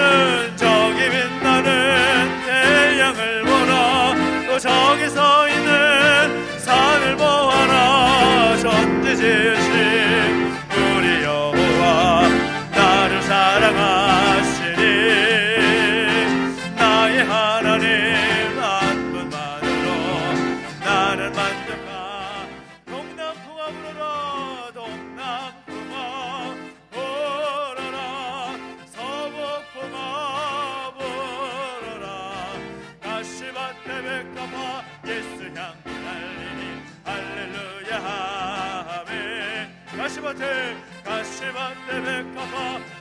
나는 저기 빛나는 태양을 보라. 또 저기 서 있는 산을 보아라. 전지 지으신 우리 여호와 나를 사랑하시니 나의 하나님 한 분만으로 나는 만족하. 동남풍아 불어라. 동남풍아 불어라. 서북풍아 불어라. 가시밭에 백합화 예수 향기 날리니 할렐루야 아멘. 가시밭에 백합화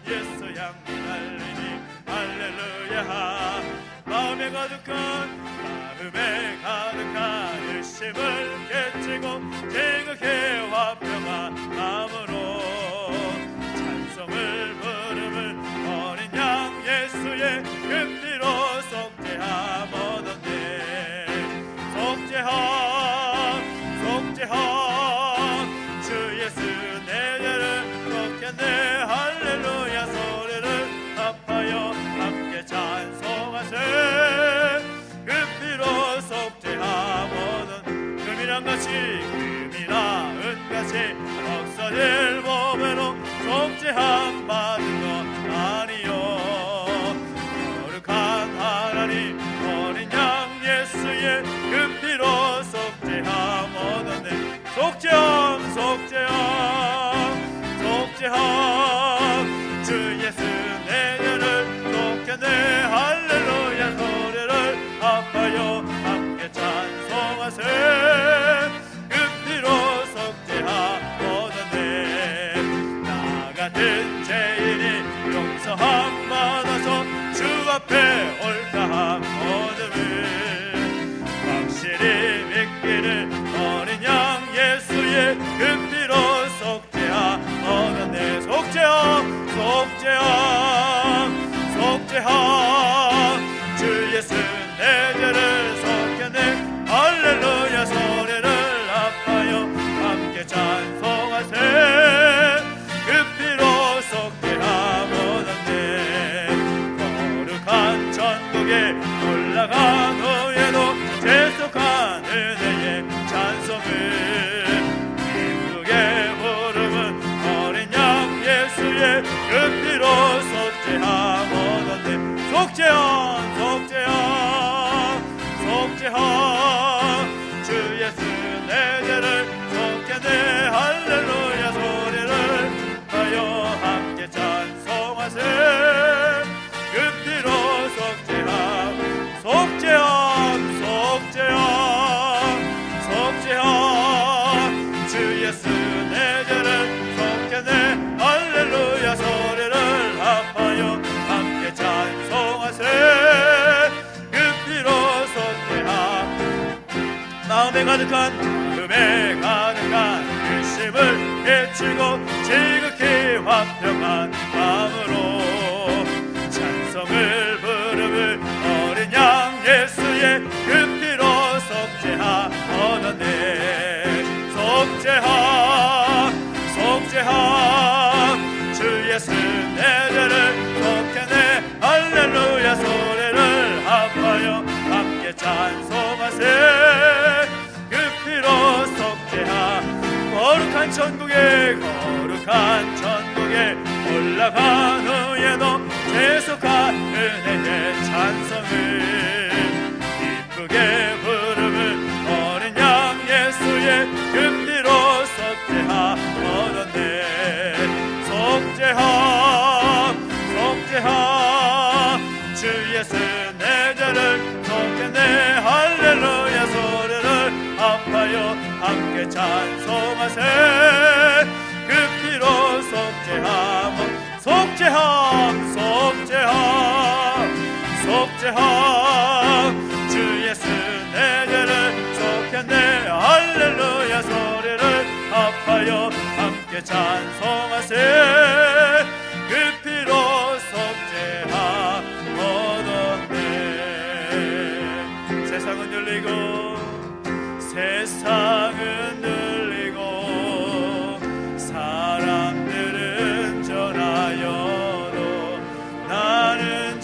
예수 향기 날리니 할렐루야. 마음에 가득한 열심을 깨치고 지극히 화평한 마음으로 찬송을 부르는 어린 양 예수의 금비로 속죄함 얻었네. 속죄함 주 예수 내 죄를 속했네. 할렐루야 소리를 합하여 함께 찬송하세. 금비로 속죄함 얻은 금이나 은같이 없어질 몸으로 속죄함 받은 것 아니요. 거룩한 하나님 어린 양 예수의 금비로 속죄함 얻었네. 속죄함 주 예수 내 죄를 속했네. 할렐루야 소리를 합하여 함께 찬송하세. 금비로 속죄함 얻었네. 나 같은 죄인이 용서함 받아서 주 앞에 옳다함 얻음을 확실히 믿기를 어린 양 예수의 금비로 속죄함 얻었네. 속죄함 주 예수 내 죄를 속했네. 할렐루야 소리를 합하여 함께 찬송하세. 금비로 속죄함 얻었네. 거룩한 천국에 올라간 후에도 계속한 은혜의 찬송을 기쁘게 부르는 어린 양 예수의 금비로 속죄함 얻었네. 속죄함 주 예수 내 죄를 속했네. 할렐루야 소리를 하여 함께 찬송하세. 금비로 속죄함 주 예수 내 죄를 속했네. 할렐루야 소리를 합하여 함께 찬송하세. 금비로 속죄함 마음에 가득한 일심을 깨치고 지극히 화평한 마음으로 찬송을 부르는 어린 양 예수의 금비로 속죄함 얻었네. 속죄함 주 예수 내 죄를 속했네. 할렐루야 소리를 합하여 함께 찬송하세. 금비로 속죄함 거룩한 천국에 올라간 후에도 계속한 은혜의 찬송을 기쁘게 부르는 어린 양 예수의 금비로 속죄함 얻었네. 속죄함 주 예수 내 죄를 속했네. 할렐루야 소리를 합하여 함께 찬송하세. 금비로 속죄함 주 예수 내 죄를 속했네. 할렐루야 소리를 합하여 함께 찬송하세. 금비로 속죄함 얻었네. 세상은 들리고 사람들은 전하여도 나는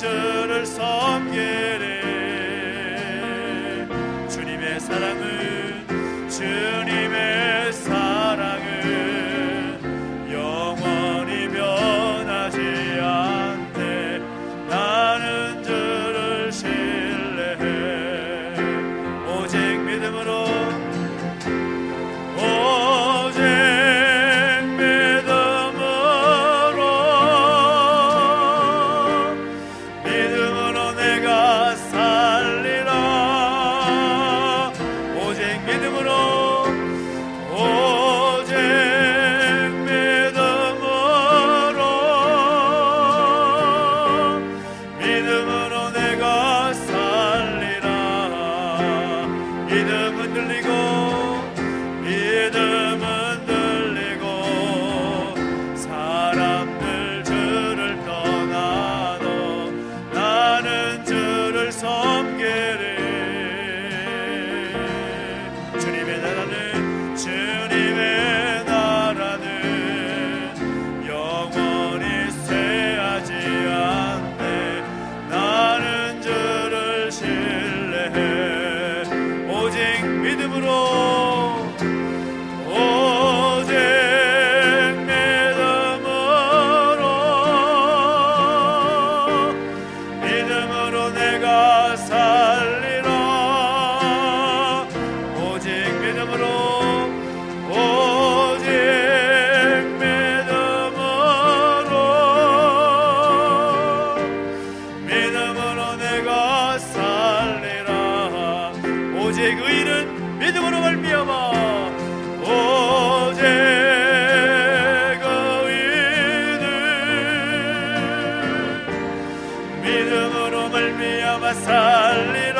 내가 살리라.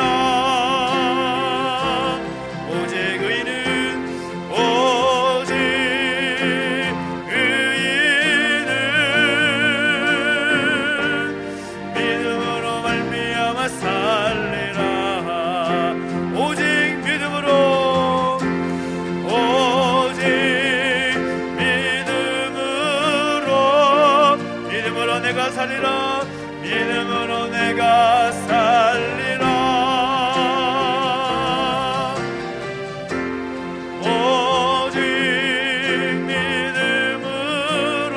오직 의인은 믿음으로 말미암아 살리라. 오직 믿음으로, 오직 믿음으로 내가 살리라. 믿음으로 내가 살리라. 오직 믿음으로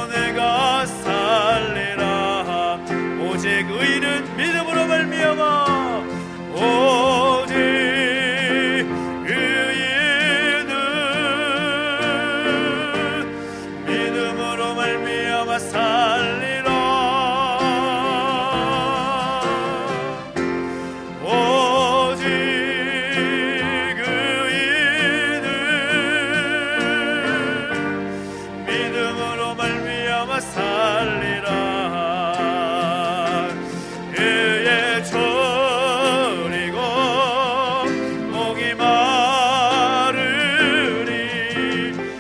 내가 살리라. 오직 의인은 믿음으로 말미암아, 오직 의인은 믿음으로 말미암아 살리라. 오직 의인은 믿음으로 말미암아 살리라. 그의 졸이고 목이 마르니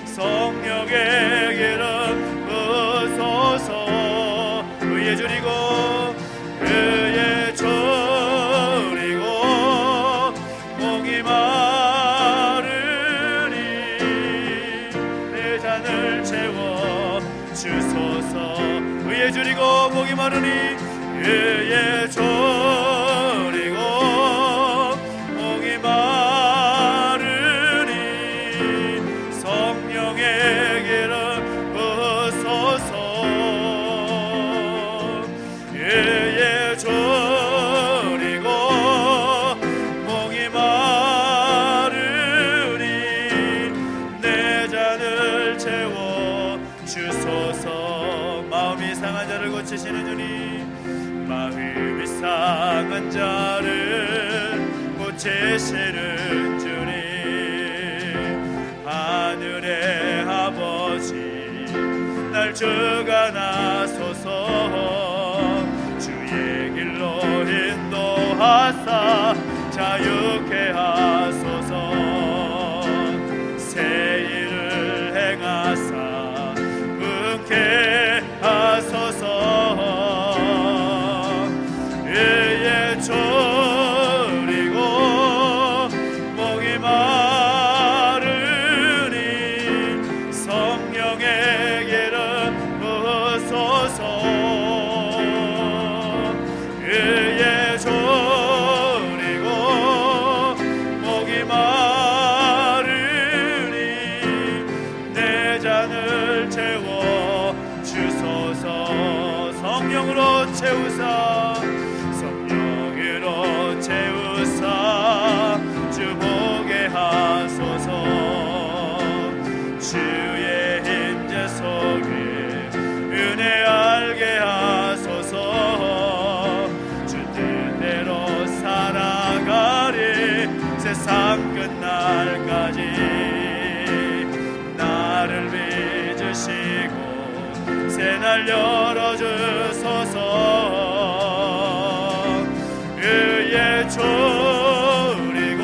성령의 길은 으소서. 그의 졸이고, 그의 졸이고 목이 마르니 내 잔을 채워 주소서. 그의 졸이고 목이 마르니, 그의 졸이고 목이 마르니 성령의 길은 으소서. 그의 졸이고 목이 마르니 내 잔을 채워 주소서. 마음이 상한 자를 고치시는 주님, 마음이 상한 자를 고치시는 주님, 하늘의 아버지 날 주관하소서. 주의 길로 인도하사 자유케 하소서. 새 일을 행하사 은케 하소서. 그의 졸이고 목이 마르니 성령의 길은 으소서. 그의 졸이고 목이 마르니 내 잔을 채워 주소서. 성령으로 채우사, 성령으로 채우사 주 보게 하소서. 주의 임재 속에 은혜 알게 하소서. 주 뜻대로 살아가리 세상 끝날까지. 나를 빚으시고 새날 열어주소서. 그의 졸이고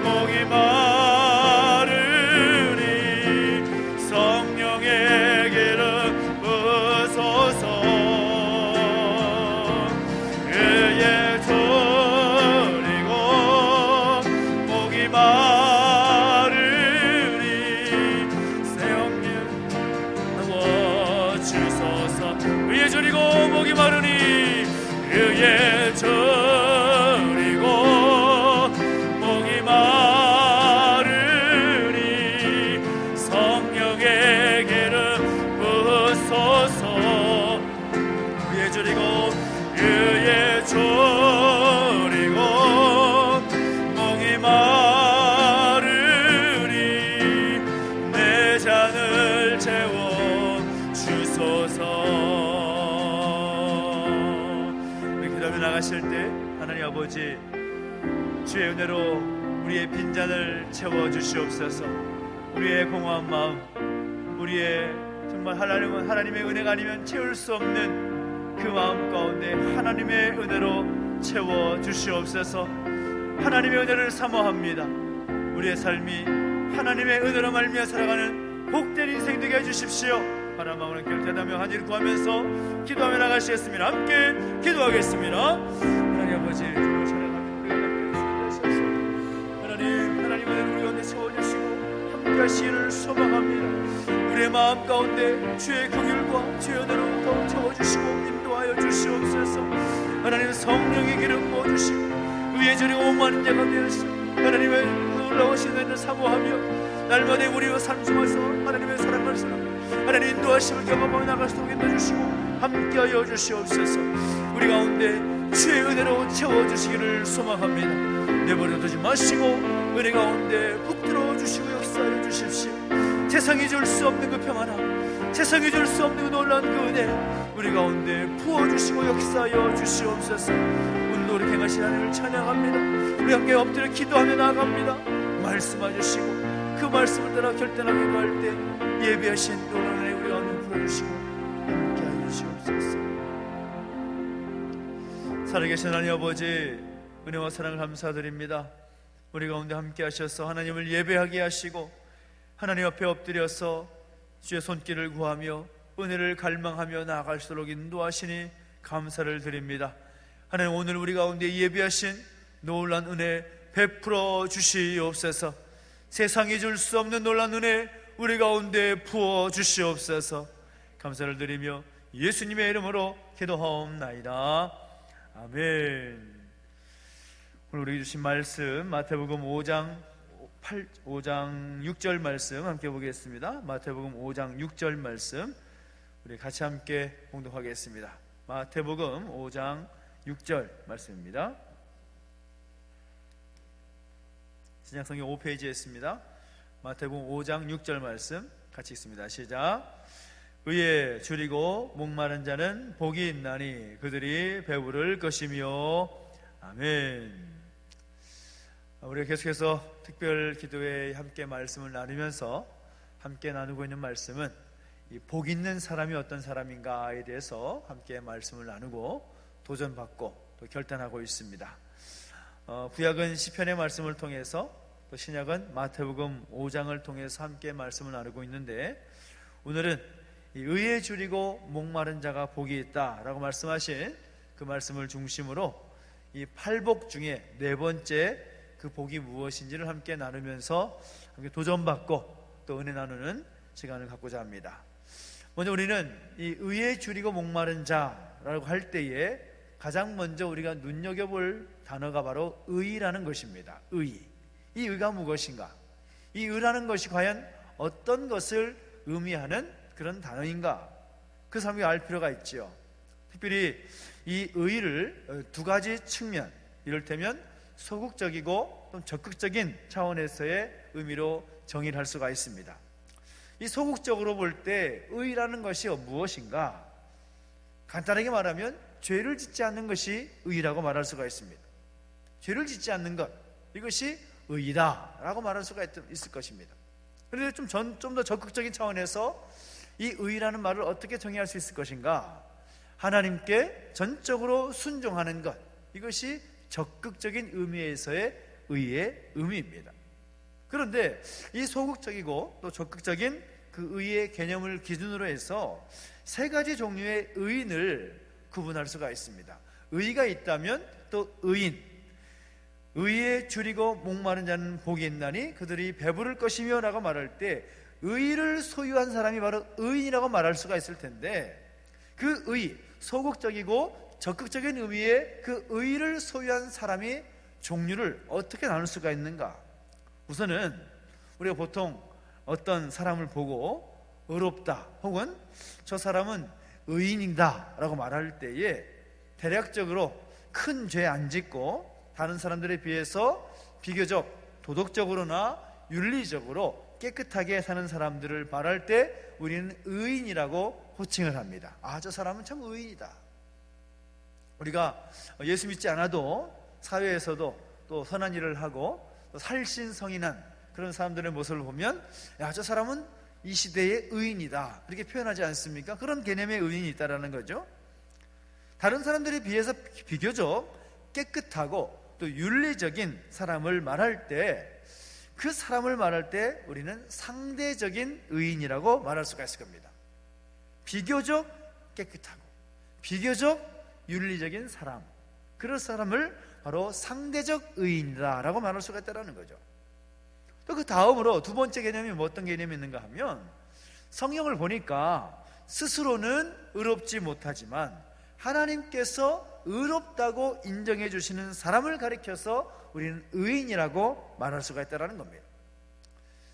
목이 마르니 성령의 길은 으소서. 그의 졸이고 목이 마르니 성령 주소서. 그의 졸이고 목이 마르니, 그의 졸이고 목이 마르니 성령의 길은 으소서. 그의 졸이고, 그의 졸이고 목이 마르니 내 잔을 채워 주소서. 나가실 때 하나님 아버지, 주의 은혜로 우리의 빈잔을 채워 주시옵소서. 우리의 공허한 마음, 우리의 정말 하나님의 은혜가 아니면 채울 수 없는 그 마음 가운데 하나님의 은혜로 채워 주시옵소서. 하나님의 은혜를 사모합니다. 우리의 삶이 하나님의 은혜로 말미암아 살아가는 복된 인생 되게 해주십시오. 하나님 마음으로 결단하며 하나님을 구하면서 기도하며 나가시겠습니다. 함께 기도하겠습니다. 하나님 아버지, 주님을 찬양합니다. 하나님 은혜를 우리 가운데 채워주시고 함께 하시기를 소망합니다. 우리의 마음 가운데 주의 긍휼과 주의 은혜로 더욱 채워주시고 인도하여 주시옵소서. 하나님 성령의 기름 부어주시고 의에 저리 오만한 자가 되어서 하나님의 놀라우신 은혜를 사모하며 날마다 우리와 삶 속에서 하나님의 사랑을 하나님 인도하심을 경험하며 나갈 수 있게 해주시고 함께하여 주시옵소서. 우리 가운데 주의 은혜로 채워주시기를 소망합니다. 내버려 두지 마시고 은혜 가운데 붙들어 주시고 역사하여 주십시오. 세상이 줄 수 없는 그 평안함, 세상이 줄 수 없는 그 놀라운 그 은혜 우리 가운데 부어주시고 역사하여 주시옵소서. 오늘도 우리 행하신 하나님을 찬양합니다. 우리 함께 엎드려 기도하며 나아갑니다. 말씀하주시고 그 말씀을 따라 결단하기도 할 때 예비하신 놀라운 은혜 우리 가운데 부어주시고 함께하여 주시옵소서. 살아계신 하나님 아버지, 은혜와 사랑을 감사드립니다. 우리 가운데 함께 하셔서 하나님을 예배하게 하시고 하나님 앞에 엎드려서 주의 손길을 구하며 은혜를 갈망하며 나아갈수록 인도하시니 감사를 드립니다. 하나님, 오늘 우리 가운데 예비하신 놀란 은혜 베풀어 주시옵소서. 세상이 줄 수 없는 놀란 은혜 우리 가운데 부어 주시옵소서. 감사를 드리며 예수님의 이름으로 기도하옵나이다. 아멘. 오늘 우리 주신 말씀 마태복음 5장 6절 말씀 함께 보겠습니다. 마태복음 5장 6절 말씀 우리 같이 함께 봉독하겠습니다. 마태복음 5장 6절 말씀입니다. 신약성경 5페이지에 있습니다. 마태복음 5장 6절 말씀 같이 읽습니다. 시작. 의에 줄이고 목마른 자는 복이 있나니 그들이 배부를 것이며. 아멘. 우리가 계속해서 특별 기도회에 함께 말씀을 나누면서 함께 나누고 있는 말씀은 이 복 있는 사람이 어떤 사람인가에 대해서 함께 말씀을 나누고 도전받고 또 결단하고 있습니다. 구약은 시편의 말씀을 통해서 또 신약은 마태복음 5장을 통해서 함께 말씀을 나누고 있는데, 오늘은 이 의에 줄이고 목마른 자가 복이 있다라고 말씀하신 그 말씀을 중심으로 이 8복 중에 네 번째 그 복이 무엇인지를 함께 나누면서 함께 도전받고 또 은혜 나누는 시간을 갖고자 합니다. 먼저 우리는 이 의에 줄이고 목마른 자라고 할 때에 가장 먼저 우리가 눈여겨볼 단어가 바로 의라는 것입니다. 의. 이 의가 무엇인가? 이 의라는 것이 과연 어떤 것을 의미하는 그런 단어인가? 그 사람이 알 필요가 있죠. 특별히 이 의를 두 가지 측면, 이를테면 소극적이고 좀 적극적인 차원에서의 의미로 정의를 할 수가 있습니다. 이 소극적으로 볼 때 의라는 것이 무엇인가? 간단하게 말하면 죄를 짓지 않는 것이 의라고 말할 수가 있습니다. 죄를 짓지 않는 것, 이것이 의이다 라고 말할 수가 있을 것입니다. 그런데 좀 더 적극적인 차원에서 이 의라는 말을 어떻게 정의할 수 있을 것인가? 하나님께 전적으로 순종하는 것, 이것이 적극적인 의미에서의 의의 의미입니다. 그런데 이 소극적이고 또 적극적인 그 의의 개념을 기준으로 해서 세 가지 종류의 의인을 구분할 수가 있습니다. 의가 있다면 또 의인, 의에 줄이고 목마른 자는 복이 있나니 그들이 배부를 것이며 라고 말할 때 의를 소유한 사람이 바로 의인이라고 말할 수가 있을 텐데, 그 의, 소극적이고 적극적인 의미의 그 의를 소유한 사람이 종류를 어떻게 나눌 수가 있는가? 우선은 우리가 보통 어떤 사람을 보고 의롭다 혹은 저 사람은 의인이다 라고 말할 때에 대략적으로 큰 죄 안 짓고 다른 사람들에 비해서 비교적 도덕적으로나 윤리적으로 깨끗하게 사는 사람들을 말할 때 우리는 의인이라고 호칭을 합니다. 아, 저 사람은 참 의인이다. 우리가 예수 믿지 않아도 사회에서도 또 선한 일을 하고 또 살신성인한 그런 사람들의 모습을 보면, 야, 저 사람은 이 시대의 의인이다, 이렇게 표현하지 않습니까? 그런 개념의 의인이 있다라는 거죠. 다른 사람들에 비해서 비교적 깨끗하고 또 윤리적인 사람을 말할 때, 그 사람을 말할 때 우리는 상대적인 의인이라고 말할 수가 있을 겁니다. 비교적 깨끗하고 비교적 윤리적인 사람, 그런 사람을 바로 상대적 의인이다라고 말할 수가 있다는 거죠. 또 그 다음으로 두 번째 개념이 어떤 개념이 있는가 하면, 성경을 보니까 스스로는 의롭지 못하지만 하나님께서 의롭다고 인정해 주시는 사람을 가리켜서 우리는 의인이라고 말할 수가 있다는 겁니다.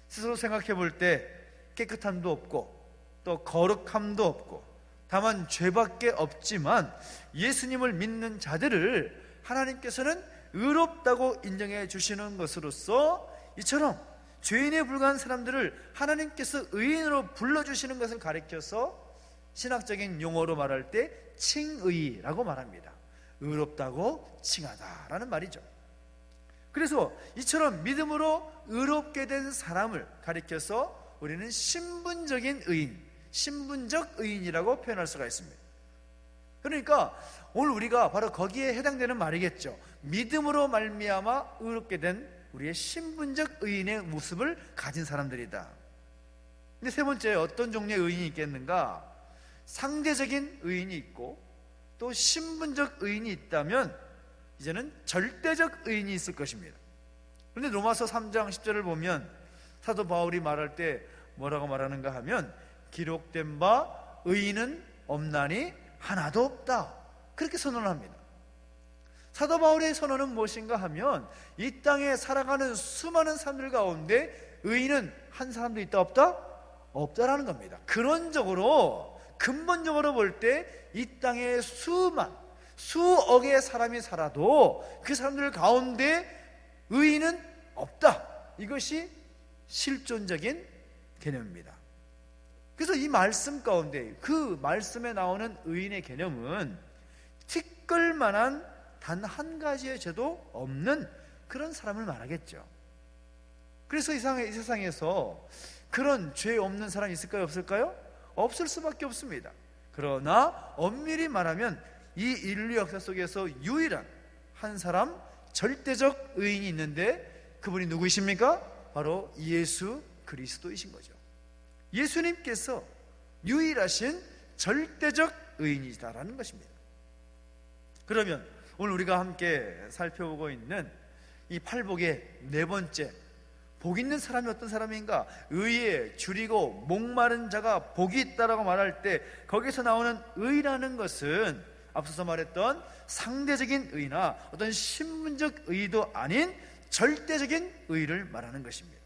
스스로 생각해 볼 때 깨끗함도 없고 또 거룩함도 없고 다만 죄밖에 없지만 예수님을 믿는 자들을 하나님께서는 의롭다고 인정해 주시는 것으로서, 이처럼 죄인에 불과한 사람들을 하나님께서 의인으로 불러주시는 것을 가리켜서 신학적인 용어로 말할 때 칭의라고 말합니다. 의롭다고 칭하다라는 말이죠. 그래서 이처럼 믿음으로 의롭게 된 사람을 가리켜서 우리는 신분적인 의인, 신분적 의인이라고 표현할 수가 있습니다. 그러니까 오늘 우리가 바로 거기에 해당되는 말이겠죠. 믿음으로 말미암아 의롭게 된 우리의 신분적 의인의 모습을 가진 사람들이다. 근데 세 번째, 어떤 종류의 의인이 있겠는가? 상대적인 의인이 있고 또 신분적 의인이 있다면 이제는 절대적 의인이 있을 것입니다. 그런데 로마서 3장 10절을 보면 사도 바울이 말할 때 뭐라고 말하는가 하면, 기록된 바 의인은 없나니 하나도 없다, 그렇게 선언합니다. 사도 바울의 선언은 무엇인가 하면, 이 땅에 살아가는 수많은 사람들 가운데 의인은 한 사람도 있다 없다? 없다라는 겁니다. 근원적으로, 근본적으로 볼 때 이 땅에 수억의 사람이 살아도 그 사람들 가운데 의인은 없다, 이것이 실존적인 개념입니다. 그래서 이 말씀 가운데, 그 말씀에 나오는 의인의 개념은 티끌만한 단 한 가지의 죄도 없는 그런 사람을 말하겠죠. 그래서 이 세상에서 그런 죄 없는 사람이 있을까요, 없을까요? 없을 수밖에 없습니다. 그러나 엄밀히 말하면 이 인류 역사 속에서 유일한 한 사람, 절대적 의인이 있는데 그분이 누구이십니까? 바로 예수 그리스도이신 거죠. 예수님께서 유일하신 절대적 의인이시다라는 것입니다. 그러면 오늘 우리가 함께 살펴보고 있는 이 팔복의 네 번째, 복 있는 사람이 어떤 사람인가? 의에 줄이고 목마른 자가 복이 있다라고 말할 때 거기서 나오는 의라는 것은 앞서서 말했던 상대적인 의나 어떤 신분적 의도 아닌 절대적인 의를 말하는 것입니다.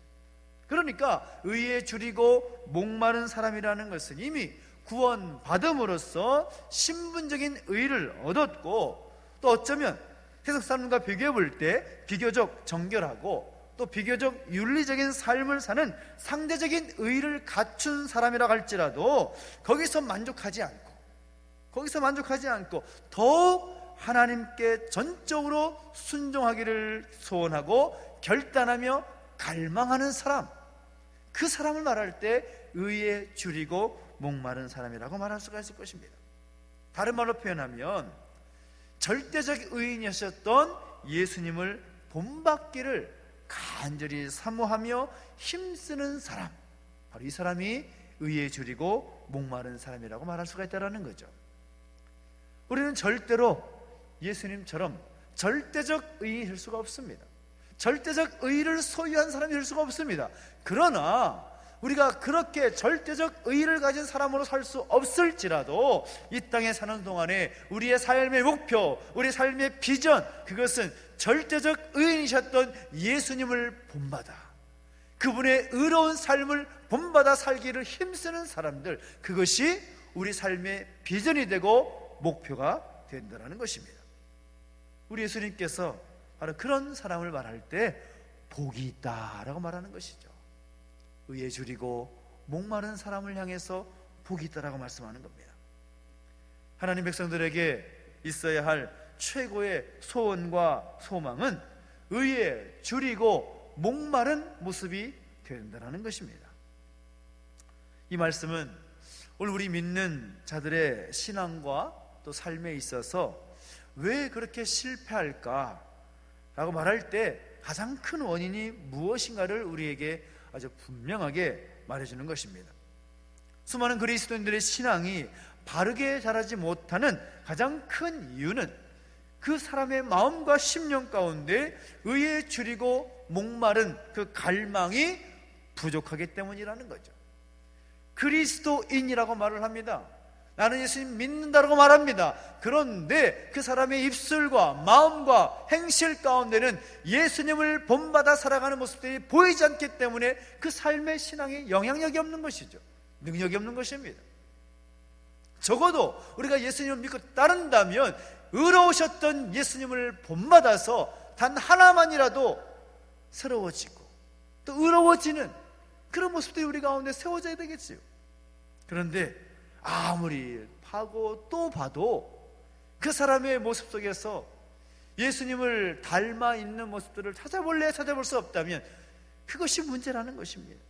그러니까 의에 줄이고 목마른 사람이라는 것은 이미 구원받음으로써 신분적인 의를 얻었고, 또 어쩌면 세상 사람과 비교해 볼 때 비교적 정결하고 또 비교적 윤리적인 삶을 사는 상대적인 의를 갖춘 사람이라고 할지라도 거기서 만족하지 않고 더욱 하나님께 전적으로 순종하기를 소원하고 결단하며 갈망하는 사람, 그 사람을 말할 때 의에 줄이고 목마른 사람이라고 말할 수가 있을 것입니다. 다른 말로 표현하면 절대적 의인이셨던 예수님을 본받기를 간절히 사모하며 힘쓰는 사람, 바로 이 사람이 의에 줄이고 목마른 사람이라고 말할 수가 있다는 거죠. 우리는 절대로 예수님처럼 절대적 의인이 될 수가 없습니다. 절대적 의를 소유한 사람이 될 수가 없습니다. 그러나 우리가 그렇게 절대적 의를 가진 사람으로 살 수 없을지라도 이 땅에 사는 동안에 우리의 삶의 목표, 우리의 삶의 비전, 그것은 절대적 의인이셨던 예수님을 본받아 그분의 의로운 삶을 본받아 살기를 힘쓰는 사람들, 그것이 우리 삶의 비전이 되고 목표가 된다는 것입니다. 우리 예수님께서 바로 그런 사람을 말할 때 복이 있다라고 말하는 것이죠. 의에 줄이고 목마른 사람을 향해서 복이 있다라고 말씀하는 겁니다. 하나님 백성들에게 있어야 할 최고의 소원과 소망은 의에 줄이고 목마른 모습이 된다는 것입니다. 이 말씀은 오늘 우리 믿는 자들의 신앙과 또 삶에 있어서 왜 그렇게 실패할까 라고 말할 때 가장 큰 원인이 무엇인가를 우리에게 아주 분명하게 말해주는 것입니다. 수많은 그리스도인들의 신앙이 바르게 자라지 못하는 가장 큰 이유는 그 사람의 마음과 심령 가운데 의에 줄이고 목마른 그 갈망이 부족하기 때문이라는 거죠. 그리스도인이라고 말을 합니다. 나는 예수님 믿는다라고 말합니다. 그런데 그 사람의 입술과 마음과 행실 가운데는 예수님을 본받아 살아가는 모습들이 보이지 않기 때문에 그 삶의 신앙에 영향력이 없는 것이죠. 능력이 없는 것입니다. 적어도 우리가 예수님을 믿고 따른다면 의로우셨던 예수님을 본받아서 단 하나만이라도 새로워지고 또 의로워지는 그런 모습들이 우리 가운데 세워져야 되겠지요. 그런데 아무리 파고 또 봐도 그 사람의 모습 속에서 예수님을 닮아 있는 모습들을 찾아볼 수 없다면 그것이 문제라는 것입니다.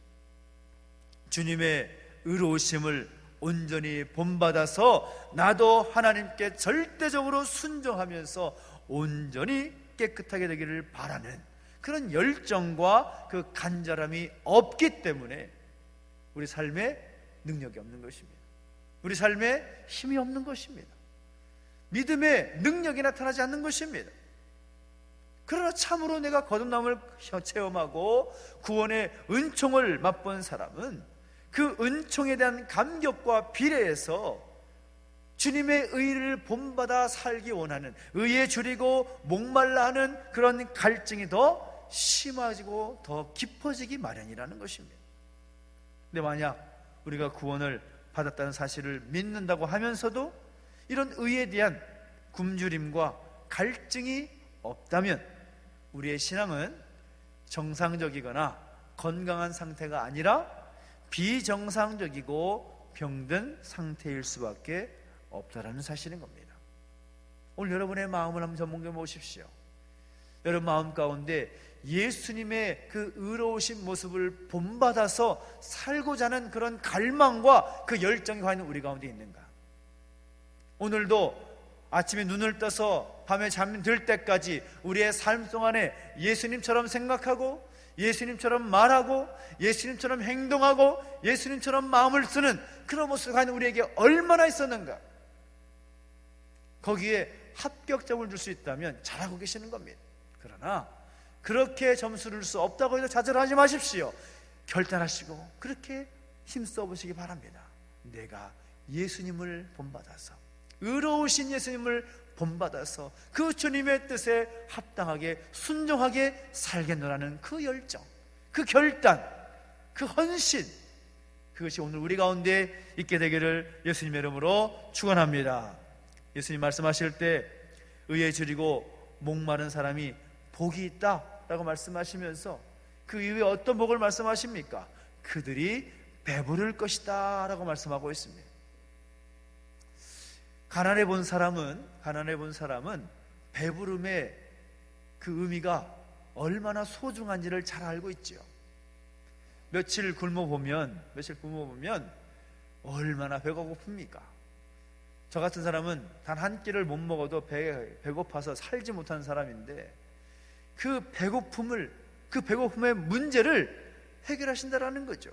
주님의 의로우심을 온전히 본받아서 나도 하나님께 절대적으로 순종하면서 온전히 깨끗하게 되기를 바라는 그런 열정과 그 간절함이 없기 때문에 우리 삶에 능력이 없는 것입니다. 우리 삶에 힘이 없는 것입니다. 믿음의 능력이 나타나지 않는 것입니다. 그러나 참으로 내가 거듭남을 체험하고 구원의 은총을 맛본 사람은 그 은총에 대한 감격과 비례해서 주님의 의를 본받아 살기 원하는, 의에 줄이고 목말라 하는 그런 갈증이 더 심해지고 더 깊어지기 마련이라는 것입니다. 근데 만약 우리가 구원을 받았다는 사실을 믿는다고 하면서도 이런 의에 대한 굶주림과 갈증이 없다면 우리의 신앙은 정상적이거나 건강한 상태가 아니라 비정상적이고 병든 상태일 수밖에 없다라는 사실인 겁니다. 오늘 여러분의 마음을 한번 점검해 보십시오. 여러분 마음 가운데 예수님의 그 의로우신 모습을 본받아서 살고자 하는 그런 갈망과 그 열정이 과연 우리 가운데 있는가? 오늘도 아침에 눈을 떠서 밤에 잠들 때까지 우리의 삶 동안에 예수님처럼 생각하고 예수님처럼 말하고 예수님처럼 행동하고 예수님처럼 마음을 쓰는 그런 모습이 과연 우리에게 얼마나 있었는가? 거기에 합격점을 줄 수 있다면 잘하고 계시는 겁니다. 그러나 그렇게 점수를 줄 수 없다고 해도 좌절하지 마십시오. 결단하시고 그렇게 힘써 보시기 바랍니다. 내가 예수님을 본받아서, 의로우신 예수님을 본받아서 그 주님의 뜻에 합당하게 순종하게 살겠노라는 그 열정, 그 결단, 그 헌신, 그것이 오늘 우리 가운데 있게 되기를 예수님의 이름으로 축원합니다. 예수님 말씀하실 때 의에 줄이고 목마른 사람이 복이 있다라고 말씀하시면서 그 이후에 어떤 복을 말씀하십니까? 그들이 배부를 것이다 라고 말씀하고 있습니다. 가난해 본 사람은 배부름의 그 의미가 얼마나 소중한지를 잘 알고 있죠. 며칠 굶어보면 얼마나 배가 고픕니까? 저 같은 사람은 단 한 끼를 못 먹어도 배고파서 살지 못하는 사람인데 그 배고픔의 문제를 해결하신다라는 거죠.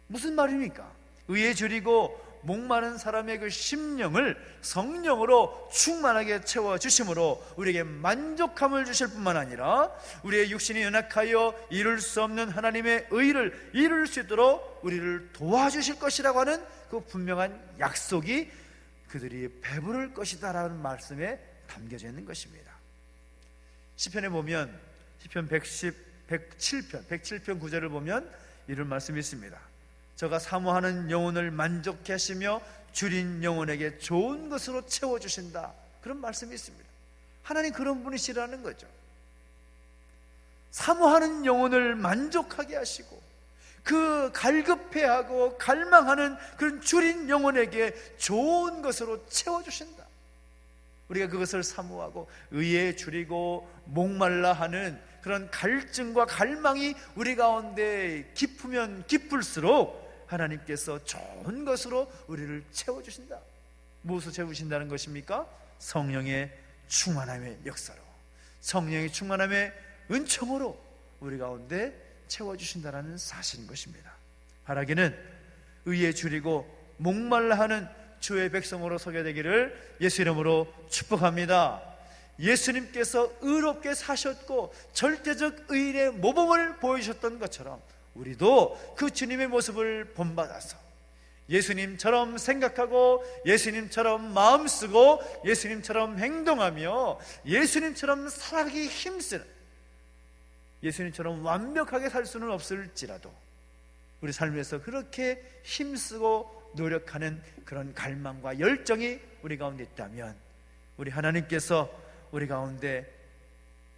무슨 말입니까? 의에 줄이고 목마른 사람의 그 심령을 성령으로 충만하게 채워주심으로 우리에게 만족함을 주실 뿐만 아니라 우리의 육신이 연약하여 이룰 수 없는 하나님의 의를 이룰 수 있도록 우리를 도와주실 것이라고 하는 그 분명한 약속이 그들이 배부를 것이다 라는 말씀에 담겨져 있는 것입니다. 시편에 보면 시편 107편 9절을 보면 이런 말씀이 있습니다. 저가 사모하는 영혼을 만족케 하시며 줄인 영혼에게 좋은 것으로 채워주신다, 그런 말씀이 있습니다. 하나님 그런 분이시라는 거죠. 사모하는 영혼을 만족하게 하시고 그 갈급해하고 갈망하는 그런 줄인 영혼에게 좋은 것으로 채워주신다. 우리가 그것을 사모하고 의에 줄이고 목말라 하는 그런 갈증과 갈망이 우리 가운데 깊으면 깊을수록 하나님께서 좋은 것으로 우리를 채워주신다. 무엇으로 채우신다는 것입니까? 성령의 충만함의 역사로, 성령의 충만함의 은총으로 우리 가운데 채워주신다는 사실인 것입니다. 바라기는 의에 줄이고 목말라 하는 주의 백성으로 서게 되기를 예수 이름으로 축복합니다. 예수님께서 의롭게 사셨고 절대적 의인의 모범을 보여주셨던 것처럼 우리도 그 주님의 모습을 본받아서 예수님처럼 생각하고 예수님처럼 마음 쓰고 예수님처럼 행동하며 예수님처럼 살아가기 힘쓰는, 예수님처럼 완벽하게 살 수는 없을지라도 우리 삶에서 그렇게 힘쓰고 노력하는 그런 갈망과 열정이 우리 가운데 있다면 우리 하나님께서 우리 가운데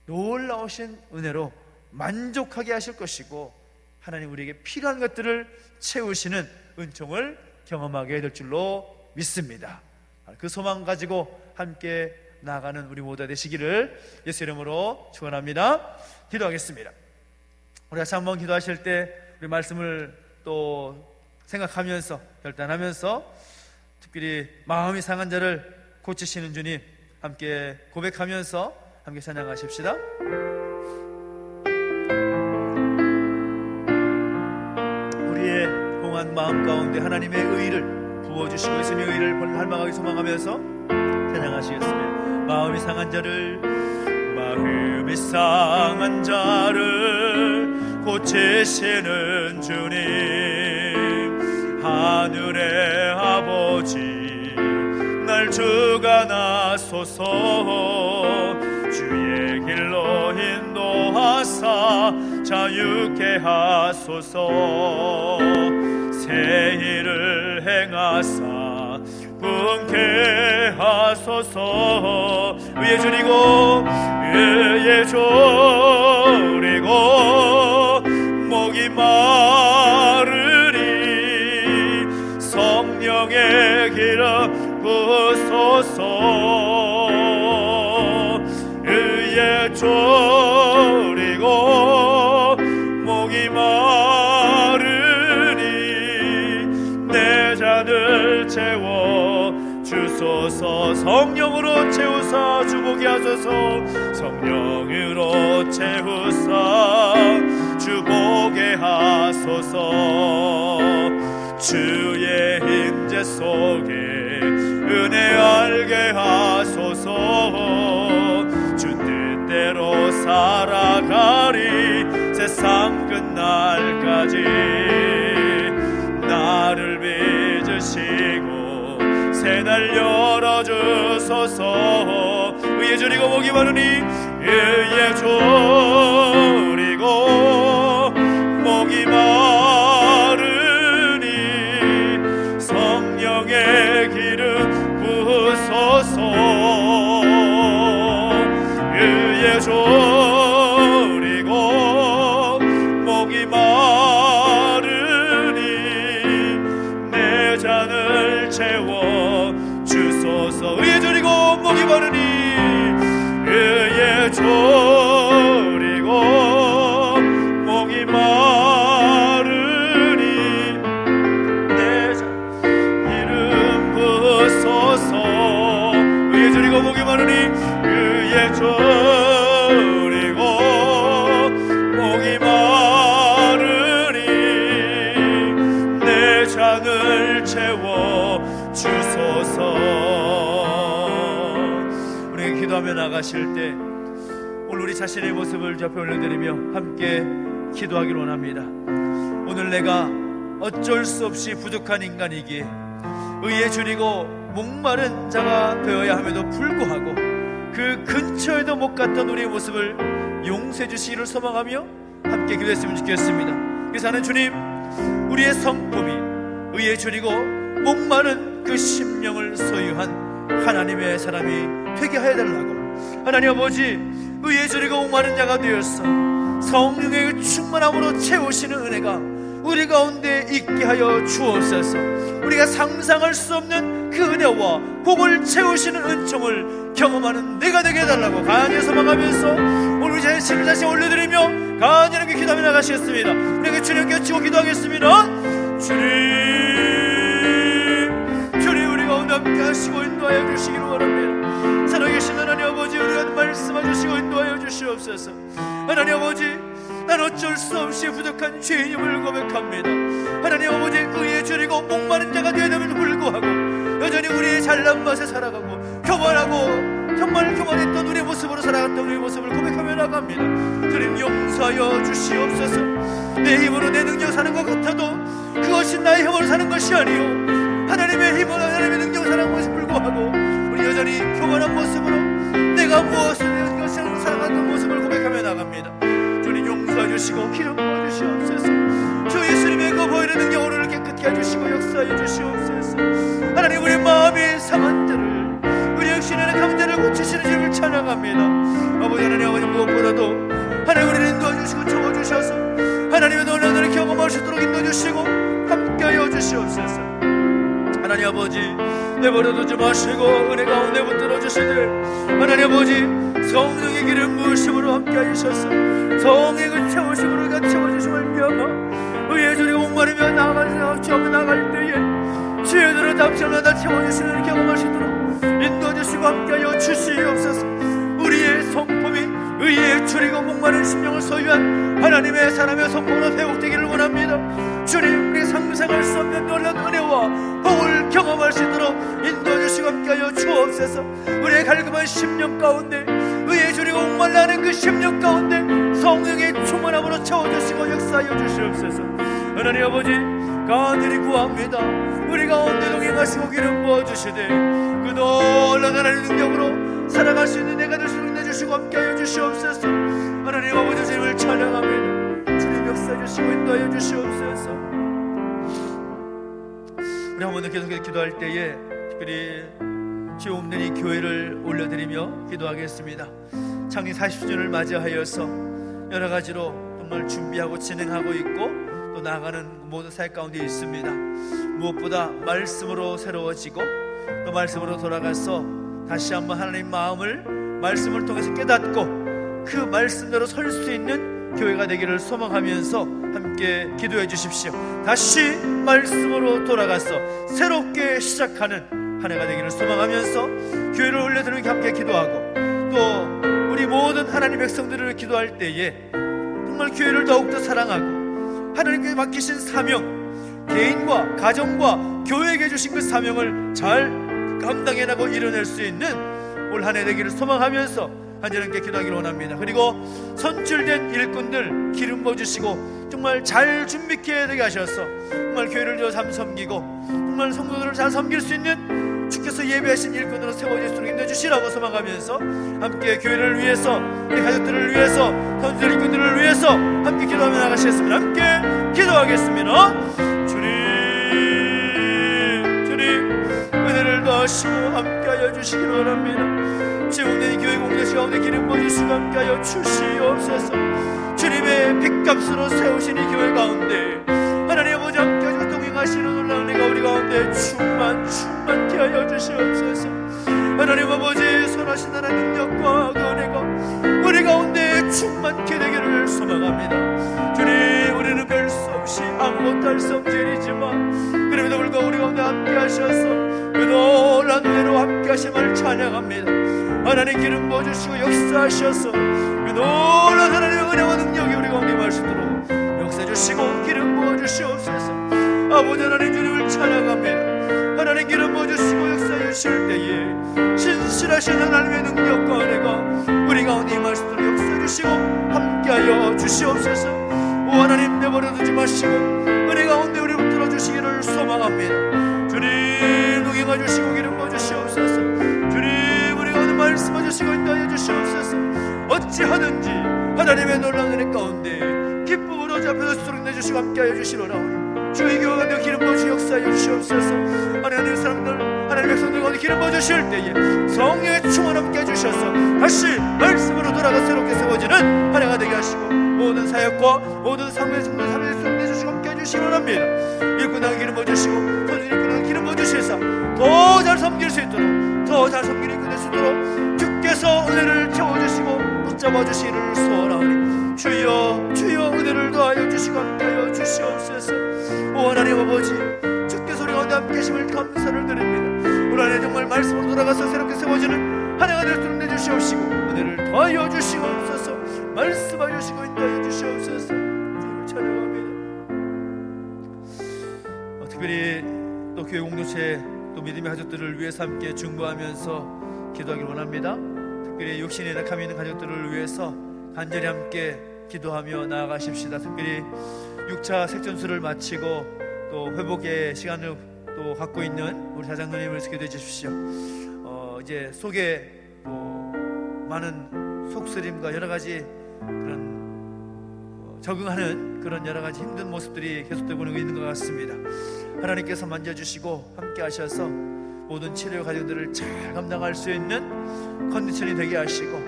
놀라우신 은혜로 만족하게 하실 것이고 하나님 우리에게 필요한 것들을 채우시는 은총을 경험하게 될 줄로 믿습니다. 그 소망 가지고 함께 나아가는 우리 모두가 되시기를 예수 이름으로 축원합니다. 기도하겠습니다. 우리 같이 한번 기도하실 때 우리 말씀을 또 생각하면서 결단하면서 특별히 마음이 상한 자를 고치시는 주님 함께 고백하면서 함께 찬양하십시다. 우리의 공한 마음 가운데 하나님의 의를 부어주시고 예수님의 의를 닮아가기 소망하면서 찬양하시겠습니다. 마음이 상한 자를 고치시는 주님, 하늘의 아버지 날 주관하소서. 주의 길로 인도하사 자유케 하소서. 새 일을 행하사 분케 하소서. 의에 줄이고 목이 마르니 성령의 기름 부소서. 의에 졸이고 목이 마르니 내 잔을 채워 주소서. 성령으로 채우사 주보게 하소서. 성령으로 채우사 주보게 하소서. 주의 임재 속에 은혜 알게 하소서. 주 뜻대로 살아가리 세상 끝날까지. 나를 빚으시고 새날 열어주소서. 의에 줄이고 목이 마르니 의에 졸이고 목이 마르니 성령의 기름 부소서. 의에 졸이고 목이 마르니 내 잔을 채워 주소서. 의에 졸이고 목이 마르니 의에 졸이고 목이 마르니 내 잔 기름 부소서. 의에 졸이고 목이 마르니 의에 졸이고 목이 마르니 내 잔을 채워 주소서. 우리 기도하며 나가실 때 오늘 우리 자신의 모습을 주 앞에 올려드리며 함께 기도하기를 원합니다. 오늘 내가 어쩔 수 없이 부족한 인간이기에 의에 줄이고 목마른 자가 되어야 함에도 불구하고 그 근처에도 못 갔던 우리의 모습을 용서해 주시기를 소망하며 함께 기도했으면 좋겠습니다. 그래서 하는 주님, 우리의 성품이 의에 줄이고 목마른 그 심령을 소유한 하나님의 사람이 되게 하여 달라고. 하나님 아버지, 의에 줄이고 목마른 자가 되어서 성령의 충만함으로 채우시는 은혜가 우리 가운데 있게 하여 주옵소서. 우리가 상상할 수 없는 그 은혜와 복을 채우시는 은총을 경험하는 내가 되게 해달라고 간절히 소망하면서 오늘 우리 자신 올려드리며 간절하게 기도하며 나가시겠습니다. 우리에게 주님께 치고 기도하겠습니다. 주님 우리 가운데 함께 하시고 인도하여 주시기를 원합니다. 살아계신 하나님 아버지, 우리가 말씀해 주시고 인도하여 주시옵소서. 하나님 아버지, 난 어쩔 수 없이 부족한 죄인임을 고백합니다. 하나님 아버지, 의에 줄이고 목마른 자가 되려면 불구하고 여전히 우리의 잘난 맛에 살아가고 교만하고 정말 교만했던 우리의 모습으로 살아갔던 우리의 모습을 고백하며 나갑니다. 주님 용서하여 주시옵소서. 내 힘으로 내 능력 사는 것 같아도 그것이 나의 힘으로 사는 것이 아니요 하나님의 힘으로 하나님의 능력으로 사는 것이 불구하고 우리 여전히 교만한 모습으로 내가 무엇을 것을 살아갔던 모습을 고백하며 나갑니다. 주님 용서해 주시고 기름 부어 주시옵소서. 주 예수님의 그 보이는 능력으로 우리를 깨끗게 해주시고 역사해 주시옵소서. 하나님 우리 마음이 상한 데를 우리 역시는 강자를 고치시는 주님을 찬양합니다. 아버지 하나님 아버지, 무엇보다도 하나님 우리를 인도해주시고 채워주셔서 하나님의 놀라운 경험할 수 있도록 인도해주시고 함께하여 주시옵소서. 하나님 아버지, 내버려두지 마시고 은혜 가운데 붙들어 주시되 하나님 아버지, 성령의 기름 부으심으로 함께하여 주셔서 성령의 그 채우심으로 우리가 채워주심을 미하며 의에 줄이고 목마르며 나아갈 때에 죄들을 담시마다 채워주시는 경험할 수 있도록 인도해주시고 함께하여 주시옵소서. 우리의 성품이 의에 줄이고 목마른 심령을 소유한 하나님의 사람의 성품으로 회복되기를 원합니다. 주님, 우리 상상할 수 없는 놀라운 은혜와 복을 경험할 수 있도록 인도해주시고 함께하여 주옵소서. 우리의 갈급한 심령 가운데 의에 줄이고 목말라하는 그 심령 가운데 성령의 충만함으로 채워주시고 역사하여 주시옵소서. 하나님 아버지, 간절히 구합니다. 우리 가운데 동행하시고 기름 부어주시되 그 놀라운 하나님의 능력으로 살아갈 수 있는 내가 될 수 있는 주시고 함께하여 주시옵소서. 하나님 아버지, 주님을 찬양합니다. 주님 역사해 주시고 인도하여 주시옵소서. 우리 한 번 더 계속해서 기도할 때에 특별히 죄 없는 이 교회를 올려드리며 기도하겠습니다. 창립 40주년을 맞이하여서 여러 가지로 정말 준비하고 진행하고 있고 또 나아가는 모든 사역 가운데 있습니다. 무엇보다 말씀으로 새로워지고 또 말씀으로 돌아가서 다시 한번 하나님 마음을 말씀을 통해서 깨닫고 그 말씀대로 설 수 있는 교회가 되기를 소망하면서 함께 기도해 주십시오. 다시 말씀으로 돌아가서 새롭게 시작하는 한 해가 되기를 소망하면서 교회를 올려드리며 함께 기도하고 또 우리 모든 하나님 백성들을 기도할 때에 정말 교회를 더욱더 사랑하고 하나님께 맡기신 사명, 개인과 가정과 교회에게 주신 그 사명을 잘 감당해나고 이뤄낼 수 있는 올 한 해 되기를 소망하면서 한절함께 기도하기를 원합니다. 그리고 선출된 일꾼들 기름 부어주시고 정말 잘 준비케 되게 하셔서 정말 교회를 더 잘 섬기고 정말 성도들을 잘 섬길 수 있는 주께서 예배하신 일꾼으로 세워질 수 있도록 인도해주시라고 소망하면서 함께 교회를 위해서 우리 가족들을 위해서 선출 일꾼들을 위해서 함께 기도하며 나가시겠습니다. 함께 기도하겠습니다. 주님 은혜를 더하시고 함께하여 주시기를 원합니다. 지금은 교회 공동체 가운데 기름 부어주시고 함께하여 주시옵소서. 주님의 핏값으로 세우신 이 교회 가운데 하나님 아버지 함께하시고 동행하시는 놀라운 은혜가 우리 가운데 충만케 하여 주시옵소서. 하나님 아버지 선하신 하나님 능력과 그 은혜가 우리 가운데 충만케 되기를 소망합니다. 주님, 우리는 별 수 없이 아무것도 할 수 없는 죄인이지만 그럼에도 불구하고 우리 가운데 함께하셔서 그 놀라운 은혜로 함께하심을 찬양합니다. 하나님 기름 부어주시고 역사하셔서 그 놀라운 하나님의 은혜와 능력이 우리 가운데 임할 수 있도록 역사해주시고 기름 부어주시옵소서. 아버지 하나님, 주님을 찬양합니다. 하나님 기름 부어주시고 역사해주실 때에 신실하신 하나님의 능력과 은혜가 우리 가운데 임할 수 있도록 역사해주시고 함께하여 주시옵소서. 오 하나님, 내버려두지 마시고 은혜 가운데 우리 붙들어 주시기를 소망합니다. 주님 동행해 주시고 기름 부어주시옵소서. 주님 우리 가운데 말씀해 주시고 인도하여 주시옵소서. 어찌하든지 하나님의 놀라운 은혜 가운데 기쁨으로 잡혀서 수록 내주시고 함께하여 주시노라. 주의 교회가 내 기름 부어주시 역사하여 주시옵소서. 하나님의 사람들, 하나님의 백성들 가운데 기름 부어주실 때에 성령의 충만 함께 해주셔서 다시 말씀으로 돌아가 새롭게 세워지는 한 해가 되게 하시고 모든 사역과 모든 삶의 성도 삶의 수록 내주시고 함께 해주시노랍니다. 일꾼당 기름 부어주시고 선진 일꾼당 기름 부어주셔서 더 잘 섬길 수 있도록 더 잘 섬기는 일꾼 될 수 있도록 주께서 은혜를 채워주시고 붙잡아 주시기를 소원하오니 주여 은혜를 더하여 주시고 함께하여 주시옵소서. 오 하나님 하나님 아버지, 주께서 우리 가운데 함께 하심을 감사를 드립니다. 올 한해 정말 말씀으로 돌아가서 새롭게 세워지는 한 해가 될 수 있는 주시옵시고 은혜를 더하여 주시옵소서. 말씀하여 주시고 인도하여 주시옵소서. 주님을 찬양합니다. 특별히 또 교회 공동체 또 믿음의 가족들을 위해서 함께 중보하면서 기도하길 원합니다. 특별히 육신에 약함이 있는 가족들을 위해서 간절히 함께 기도하며 나아가십시다. 특별히 6차 색전수를 마치고 또 회복의 시간을 또 갖고 있는 우리 사장님을 기도해 주십시오. 이제 속에 많은 속쓰림과 여러 가지 그런 적응하는 그런 여러 가지 힘든 모습들이 계속되고 있는 것 같습니다. 하나님께서 만져주시고 함께 하셔서 모든 치료 과정들을 잘 감당할 수 있는 컨디션이 되게 하시고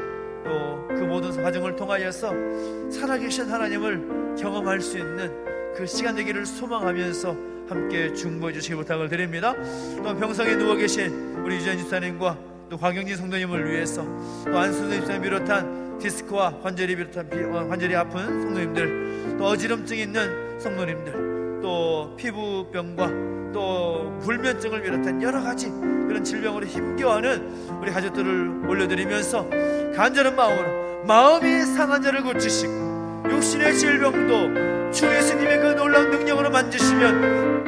또 그 모든 과정을 통하여서 살아계신 하나님을 경험할 수 있는 그 시간 되기를 소망하면서 함께 중보해 주시기 부탁을 드립니다. 또 병상에 누워 계신 우리 유전 집사님과 또 곽영진 성도님을 위해서 또 안순도 집사님 비롯한 디스크와 관절이 아픈 성도님들, 또 어지럼증 있는 성도님들, 또 피부병과 또 불면증을 비롯한 여러 가지 그런 질병으로 힘겨워하는 우리 가족들을 올려드리면서 간절한 마음으로 마음이 상한 자를 고치시고 육신의 질병도 주 예수님의 그 놀라운 능력으로 만지시면